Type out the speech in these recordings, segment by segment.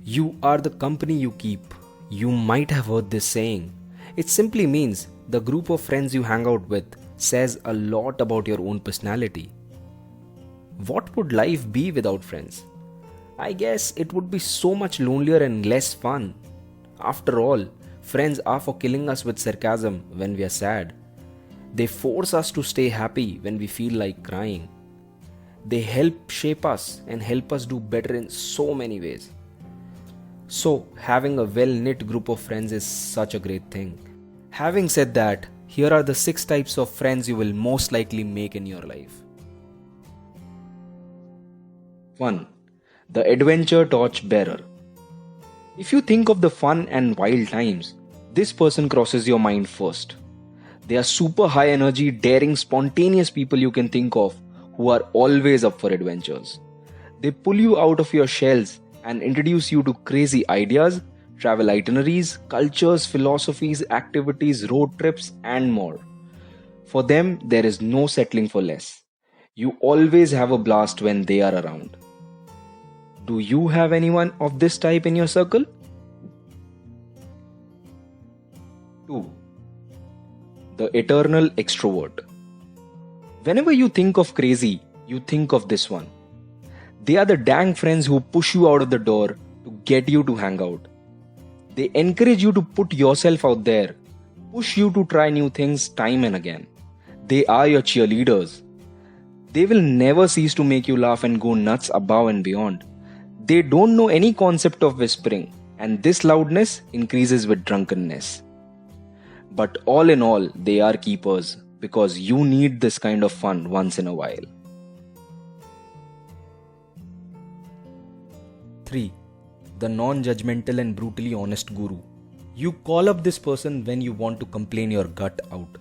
You are the company you keep. You might have heard this saying. It simply means the group of friends you hang out with says a lot about your own personality. What would life be without friends? I guess it would be so much lonelier and less fun. After all, friends are for killing us with sarcasm when we are sad. They force us to stay happy when we feel like crying. They help shape us and help us do better in so many ways. So, having a well knit group of friends is such a great thing. Having said that, here are the 6 types of friends you will most likely make in your life. 1. The adventure torch bearer. If you think of the fun and wild times, this person crosses your mind first. They are super high energy, daring, spontaneous people you can think of who are always up for adventures. They pull you out of your shells and introduce you to crazy ideas, travel itineraries, cultures, philosophies, activities, road trips, and more. For them, there is no settling for less. You always have a blast when they are around. Do you have anyone of this type in your circle? 2. The eternal extrovert. Whenever you think of crazy, you think of this one. They are the dang friends who push you out of the door to get you to hang out. They encourage you to put yourself out there, push you to try new things time and again. They are your cheerleaders. They will never cease to make you laugh and go nuts above and beyond. They don't know any concept of whispering, and this loudness increases with drunkenness. But all in all, they are keepers because you need this kind of fun once in a while. 3. The non-judgmental and brutally honest guru. You call up this person when you want to complain your gut out.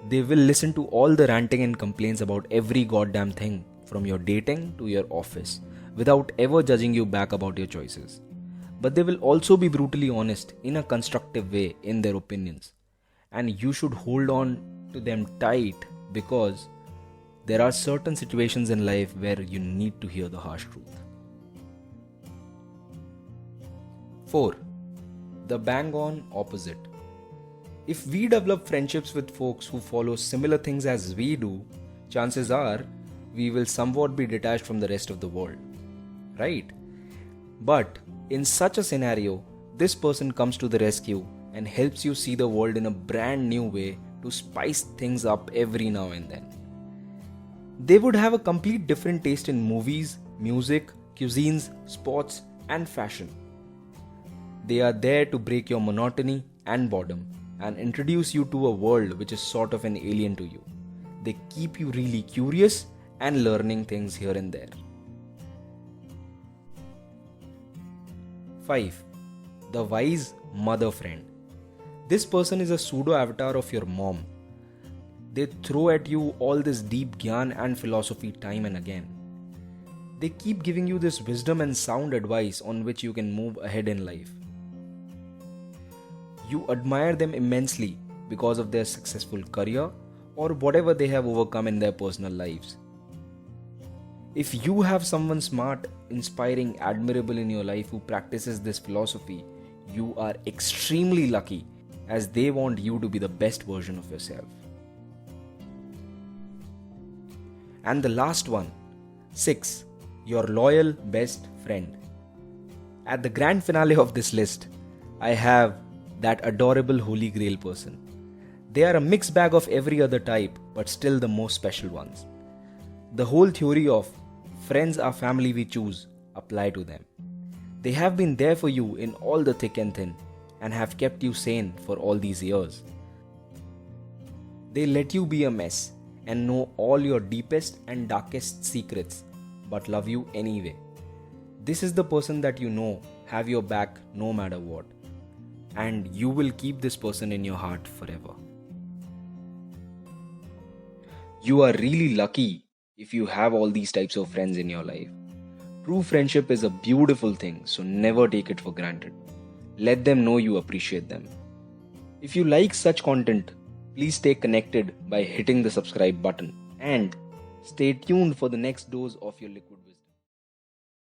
They will listen to all the ranting and complaints about every goddamn thing, from your dating to your office, without ever judging you back about your choices. But they will also be brutally honest in a constructive way in their opinions. And you should hold on to them tight because there are certain situations in life where you need to hear the harsh truth. 4. The bang-on opposite. If we develop friendships with folks who follow similar things as we do, chances are we will somewhat be detached from the rest of the world. Right? But in such a scenario, this person comes to the rescue and helps you see the world in a brand new way to spice things up every now and then. They would have a complete different taste in movies, music, cuisines, sports, and fashion. They are there to break your monotony and boredom and introduce you to a world which is sort of an alien to you. They keep you really curious and learning things here and there. 5. The wise mother friend. This person is a pseudo-avatar of your mom. They throw at you all this deep gyan and philosophy time and again. They keep giving you this wisdom and sound advice on which you can move ahead in life. You admire them immensely because of their successful career or whatever they have overcome in their personal lives. If you have someone smart, inspiring, admirable in your life who practices this philosophy, you are extremely lucky as they want you to be the best version of yourself. And the last one, 6. Your loyal best friend. At the grand finale of this list, I have that adorable holy grail person. They are a mixed bag of every other type, but still the most special ones. The whole theory of friends are family we choose apply to them. They have been there for you in all the thick and thin and have kept you sane for all these years. They let you be a mess and know all your deepest and darkest secrets, but love you anyway. This is the person that you know have your back no matter what, and you will keep this person in your heart forever. You are really lucky if you have all these types of friends in your life. True friendship is a beautiful thing, so never take it for granted. Let them know you appreciate them. If you like such content, please stay connected by hitting the subscribe button and stay tuned for the next dose of your liquid wisdom.